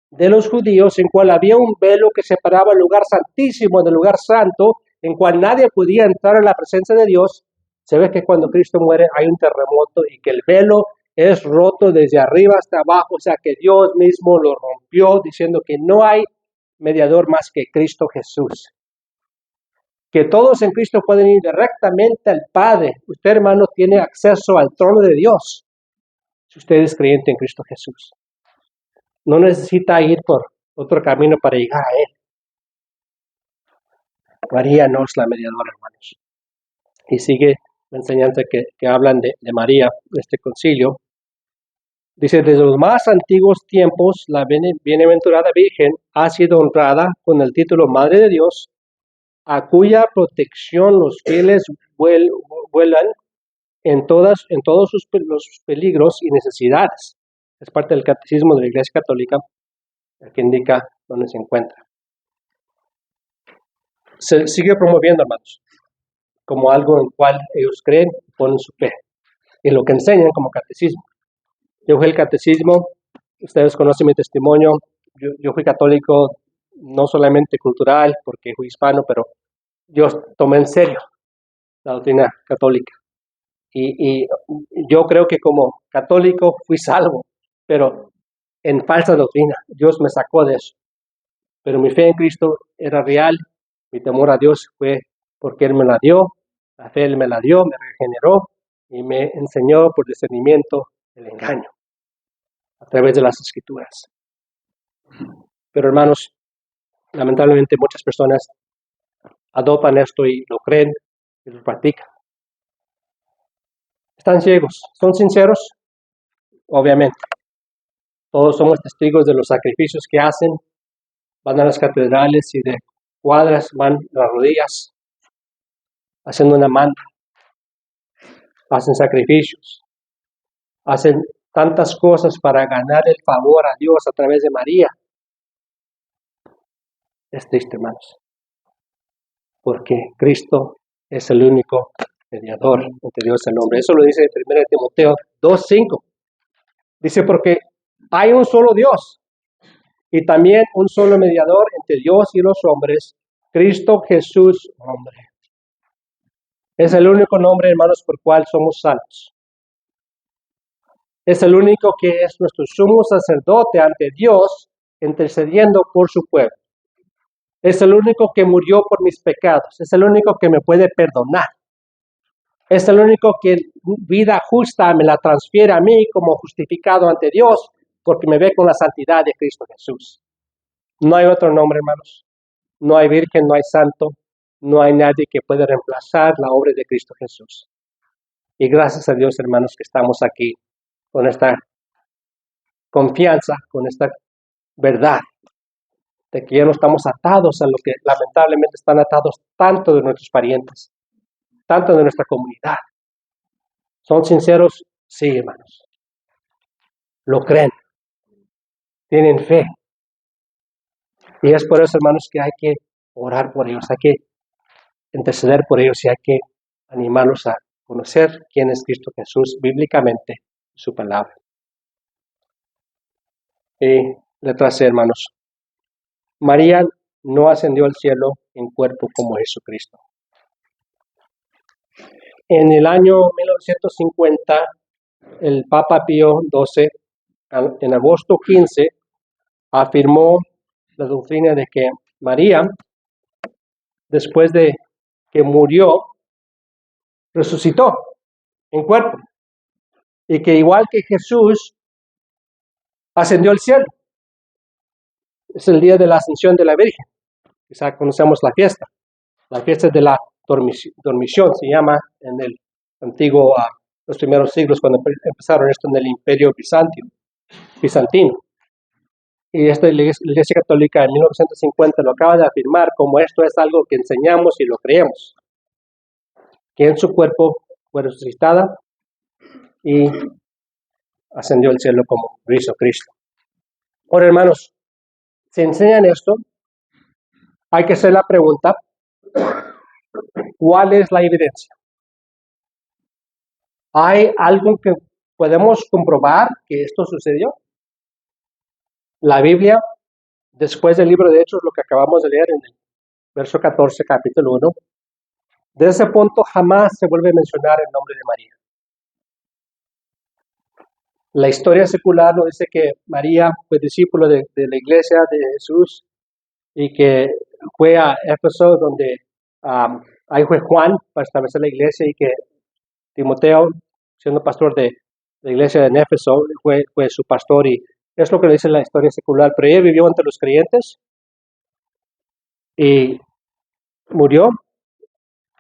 de los judíos, en cual había un velo que separaba el lugar santísimo del lugar santo, en cual nadie podía entrar en la presencia de Dios, se ve que cuando Cristo muere hay un terremoto y que el velo es roto desde arriba hasta abajo, o sea que Dios mismo lo rompió, diciendo que no hay mediador más que Cristo Jesús. Que todos en Cristo pueden ir directamente al Padre. Usted, hermano, tiene acceso al trono de Dios si usted es creyente en Cristo Jesús. No necesita ir por otro camino para llegar a Él. María no es la mediadora, hermanos. Y sigue la enseñanza que hablan de María, de este concilio. Dice, desde los más antiguos tiempos, la bienaventurada Virgen ha sido honrada con el título Madre de Dios, a cuya protección los fieles vuelan en todos los peligros y necesidades. Es parte del catecismo de la Iglesia Católica, que indica dónde se encuentra. Se sigue promoviendo, hermanos, como algo en cual ellos creen y ponen su fe, en lo que enseñan como catecismo. Yo fui el catecismo, ustedes conocen mi testimonio, yo fui católico no solamente cultural, porque fui hispano, pero yo tomé en serio la doctrina católica. Y yo creo que como católico fui salvo, pero en falsa doctrina. Dios me sacó de eso. Pero mi fe en Cristo era real, mi temor a Dios fue porque Él me la dio La fe Él me la dio, me regeneró y me enseñó por discernimiento el engaño a través de las Escrituras. Pero hermanos, lamentablemente muchas personas adoptan esto y lo creen y lo practican. Están ciegos. ¿Son sinceros? Obviamente. Todos somos testigos de los sacrificios que hacen. Van a las catedrales y de cuadras van a las rodillas haciendo una manta. Hacen sacrificios. Hacen tantas cosas para ganar el favor a Dios a través de María. Es triste, hermanos. Porque Cristo es el único mediador entre Dios y el hombre. Eso lo dice 1 Timoteo 2:5. Dice, porque hay un solo Dios y también un solo mediador entre Dios y los hombres, Cristo Jesús, hombre. Es el único nombre, hermanos, por cual somos salvos. Es el único que es nuestro sumo sacerdote ante Dios, intercediendo por su pueblo. Es el único que murió por mis pecados. Es el único que me puede perdonar. Es el único que vida justa me la transfiere a mí como justificado ante Dios, porque me ve con la santidad de Cristo Jesús. No hay otro nombre, hermanos. No hay virgen, no hay santo. No hay nadie que pueda reemplazar la obra de Cristo Jesús. Y gracias a Dios, hermanos, que estamos aquí con esta confianza, con esta verdad, de que ya no estamos atados a lo que lamentablemente están atados tanto de nuestros parientes, tanto de nuestra comunidad. ¿Son sinceros? Sí, hermanos. Lo creen. Tienen fe. Y es por eso, hermanos, que hay que orar por ellos, hay que interceder por ellos y hay que animarlos a conocer quién es Cristo Jesús bíblicamente, su palabra. Y letra C, hermanos. María no ascendió al cielo en cuerpo como Jesucristo. En el año 1950, el Papa Pío XII, en agosto 15, afirmó la doctrina de que María, después de que murió, resucitó en cuerpo. Y que igual que Jesús, ascendió al cielo. Es el día de la ascensión de la Virgen. Quizá conocemos la fiesta. La fiesta de la dormición se llama en el antiguo, los primeros siglos, cuando empezaron esto en el Imperio bizantino. Y esta Iglesia Católica en 1950 lo acaba de afirmar como esto es algo que enseñamos y lo creemos. Que en su cuerpo fue resucitada y ascendió al cielo como lo hizo Cristo. Ahora, hermanos, si enseñan esto, hay que hacer la pregunta, ¿cuál es la evidencia? ¿Hay algo que podemos comprobar que esto sucedió? La Biblia, después del libro de Hechos, lo que acabamos de leer en el verso 14, capítulo 1, de ese punto jamás se vuelve a mencionar el nombre de María. La historia secular nos dice que María fue discípulo de la iglesia de Jesús y que fue a Éfeso donde ahí fue Juan para establecer la iglesia y que Timoteo, siendo pastor de la iglesia de Éfeso, fue su pastor y es lo que dice la historia secular. Pero ella vivió entre los creyentes y murió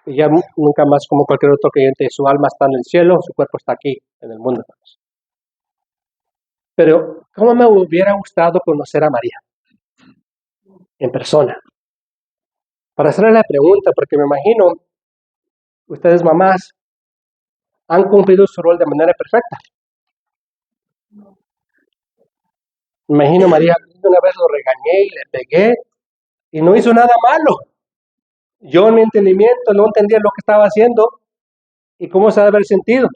y ya nunca más como cualquier otro creyente. Su alma está en el cielo, su cuerpo está aquí en el mundo. Pero ¿cómo me hubiera gustado conocer a María en persona? Para hacerle la pregunta, porque me imagino ustedes mamás han cumplido su rol de manera perfecta. Me imagino María, una vez lo regañé y le pegué y no hizo nada malo. Yo en mi entendimiento no entendía lo que estaba haciendo y cómo se debe haber sentido.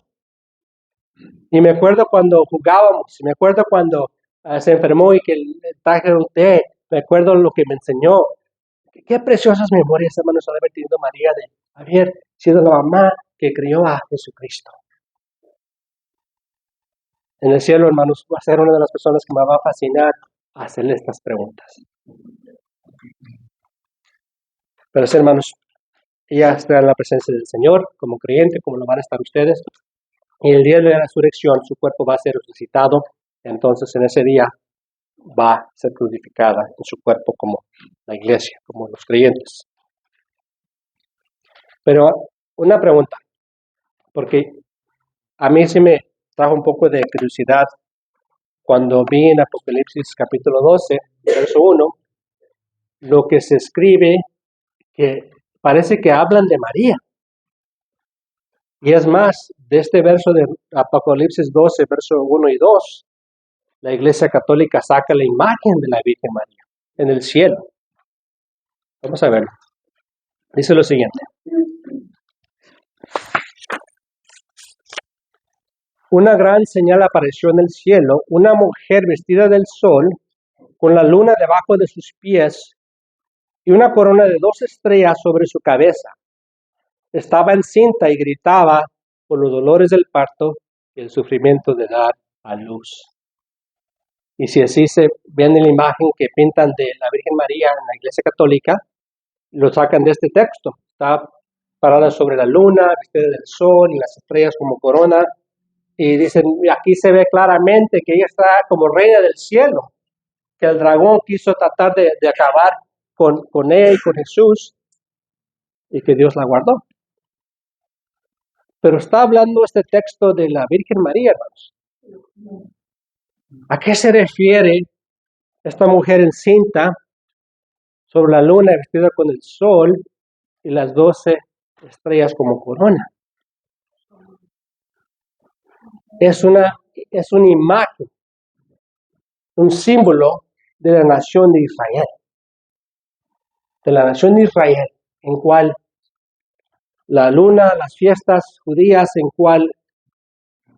Y me acuerdo cuando jugábamos, me acuerdo cuando se enfermó y que le trajeron té, me acuerdo lo que me enseñó. Qué preciosas memorias, hermanos, ha de haber tenido María de haber sido la mamá que crió a Jesucristo. En el cielo, hermanos, va a ser una de las personas que me va a fascinar hacerle estas preguntas. Pero sí, hermanos, ella estará en la presencia del Señor como creyente, como lo van a estar ustedes. Y el día de la resurrección su cuerpo va a ser resucitado. Entonces en ese día va a ser glorificada en su cuerpo como la iglesia, como los creyentes. Pero una pregunta, porque a mí sí me trajo un poco de curiosidad cuando vi en Apocalipsis capítulo 12, verso 1, lo que se escribe que parece que hablan de María. Y es más, de este verso de Apocalipsis 12, verso 1 y 2, la Iglesia Católica saca la imagen de la Virgen María en el cielo. Vamos a verlo. Dice lo siguiente. Una gran señal apareció en el cielo, una mujer vestida del sol, con la luna debajo de sus pies y una corona de 2 estrellas sobre su cabeza. Estaba encinta y gritaba por los dolores del parto y el sufrimiento de dar a luz. Y si así se ven en la imagen que pintan de la Virgen María en la Iglesia Católica, lo sacan de este texto. Está parada sobre la luna, vestida del sol y las estrellas como corona. Y dicen, aquí se ve claramente que ella está como reina del cielo, que el dragón quiso tratar de acabar con ella y con Jesús, y que Dios la guardó. Pero está hablando este texto de la Virgen María, hermanos. ¿A qué se refiere esta mujer encinta sobre la luna vestida con el sol y las 12 estrellas como corona? Es una imagen, un símbolo de la nación de Israel. De la nación de Israel, en cual la luna, las fiestas judías, en cual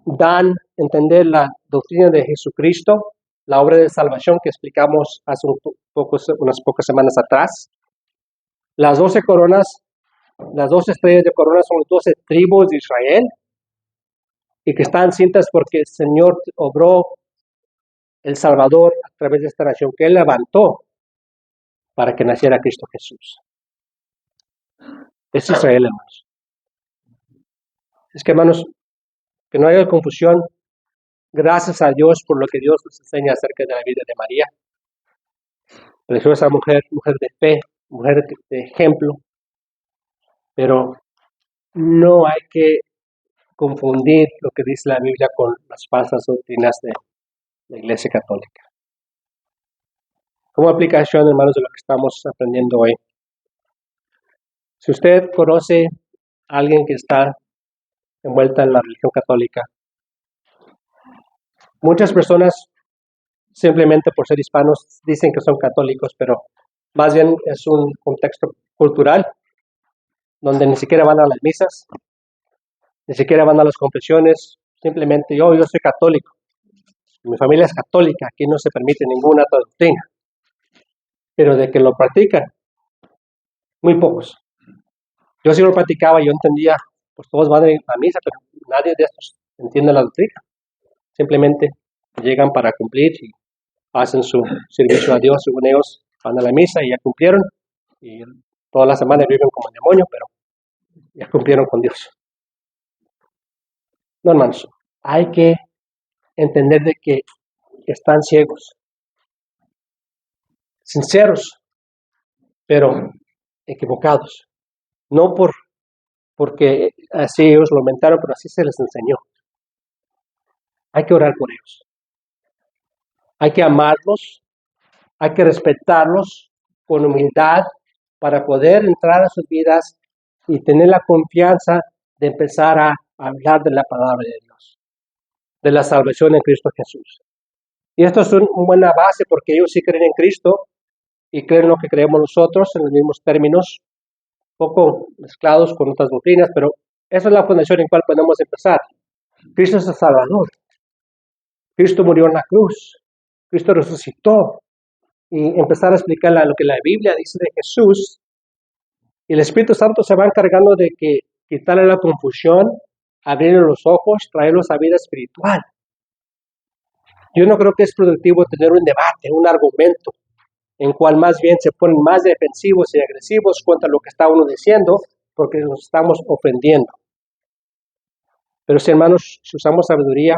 dan a entender la doctrina de Jesucristo, la obra de salvación que explicamos hace unas pocas semanas atrás. Las 12 coronas, las 12 estrellas de corona son las 12 tribus de Israel y que están cintas porque el Señor obró el Salvador a través de esta nación que Él levantó para que naciera Cristo Jesús. Es Israel, hermanos. Es que, hermanos, que no haya confusión. Gracias a Dios por lo que Dios nos enseña acerca de la vida de María. Preciosa mujer, mujer de fe, mujer de ejemplo. Pero no hay que confundir lo que dice la Biblia con las falsas doctrinas de la Iglesia Católica. Como aplicación, hermanos, de lo que estamos aprendiendo hoy. Si usted conoce a alguien que está envuelta en la religión católica, muchas personas simplemente por ser hispanos dicen que son católicos, pero más bien es un contexto cultural donde ni siquiera van a las misas, ni siquiera van a las confesiones, simplemente yo soy católico, mi familia es católica, aquí no se permite ninguna otra doctrina, pero de que lo practican, muy pocos. Yo sí lo practicaba y yo entendía, pues todos van a la misa, pero nadie de estos entiende la doctrina, simplemente llegan para cumplir y hacen su servicio a Dios, según ellos van a la misa y ya cumplieron, y toda la semana viven como el demonio, pero ya cumplieron con Dios. No, hermanos, hay que entender de que están ciegos, sinceros, pero equivocados. No porque así ellos lo inventaron, pero así se les enseñó. Hay que orar por ellos. Hay que amarlos, hay que respetarlos con humildad para poder entrar a sus vidas y tener la confianza de empezar a hablar de la palabra de Dios, de la salvación en Cristo Jesús. Y esto es una buena base porque ellos sí creen en Cristo y creen lo que creemos nosotros en los mismos términos, poco mezclados con otras doctrinas, pero esa es la fundación en la cual podemos empezar. Cristo es el Salvador. Cristo murió en la cruz. Cristo resucitó. Y empezar a explicar lo que la Biblia dice de Jesús. Y el Espíritu Santo se va encargando de que quitarle la confusión, abrirle los ojos, traerlos a vida espiritual. Yo no creo que es productivo tener un debate, un argumento, en cual más bien se ponen más defensivos y agresivos contra lo que está uno diciendo, porque nos estamos ofendiendo. Pero si, hermanos, si usamos sabiduría,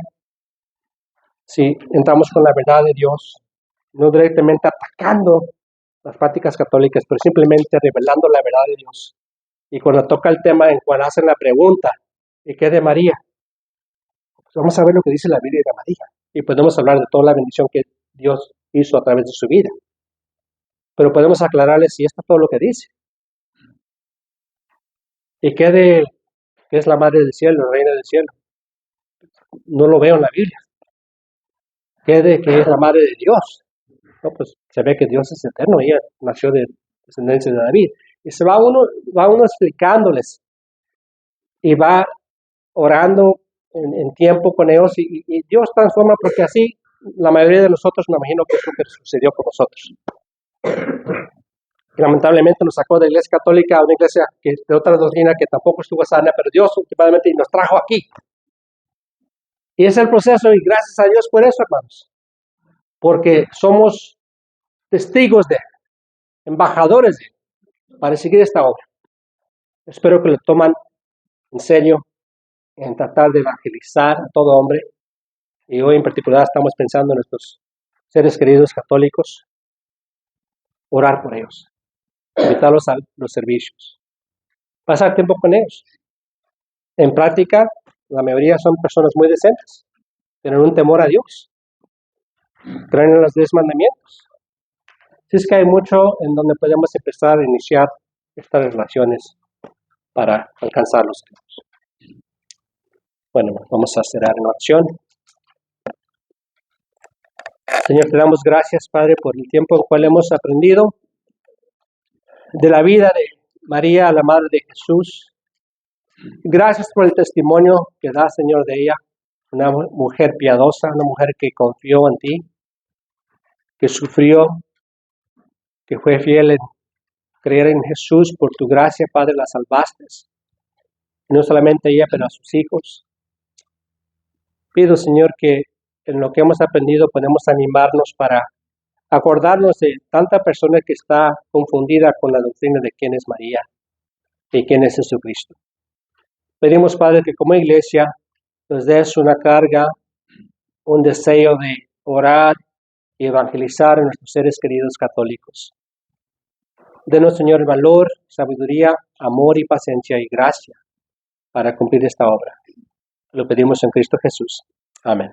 si entramos con la verdad de Dios, no directamente atacando las prácticas católicas, pero simplemente revelando la verdad de Dios. Y cuando toca el tema en cual hacen la pregunta, ¿y qué de María? Pues vamos a ver lo que dice la Biblia de María. Y podemos hablar de toda la bendición que Dios hizo a través de su vida. Pero podemos aclararles si esto es todo lo que dice. ¿Y qué de que es la madre del cielo, la reina del cielo? No lo veo en la Biblia. ¿Qué de que es la madre de Dios? No, pues se ve que Dios es eterno, ella nació de descendencia de David. Y se va uno explicándoles y va orando en tiempo con ellos y Dios transforma, porque así la mayoría de nosotros, me imagino que es lo que sucedió con nosotros. Y lamentablemente nos sacó de la iglesia católica a una iglesia de otra doctrina que tampoco estuvo sana, pero Dios últimamente nos trajo aquí. Y es el proceso, y gracias a Dios por eso, hermanos, porque somos testigos de, embajadores de, para seguir esta obra. Espero que lo toman en serio en tratar de evangelizar a todo hombre, y hoy en particular estamos pensando en nuestros seres queridos católicos, orar por ellos, invitarlos a los servicios, pasar tiempo con ellos. En práctica, la mayoría son personas muy decentes, tienen un temor a Dios, creen en los 10 mandamientos. Así es que hay mucho en donde podemos empezar a iniciar estas relaciones para alcanzar los sueños. Bueno, vamos a cerrar en oración. Señor, te damos gracias, Padre, por el tiempo en el cual hemos aprendido de la vida de María, la Madre de Jesús. Gracias por el testimonio que da, Señor, de ella. Una mujer piadosa, una mujer que confió en ti, que sufrió, que fue fiel en creer en Jesús. Por tu gracia, Padre, la salvaste. No solamente a ella, pero a sus hijos. Pido, Señor, que en lo que hemos aprendido podemos animarnos para acordarnos de tanta persona que está confundida con la doctrina de quién es María y quién es Jesucristo. Pedimos, Padre, que como iglesia nos des una carga, un deseo de orar y evangelizar a nuestros seres queridos católicos. Denos, Señor, el valor, sabiduría, amor y paciencia y gracia para cumplir esta obra. Lo pedimos en Cristo Jesús. Amén.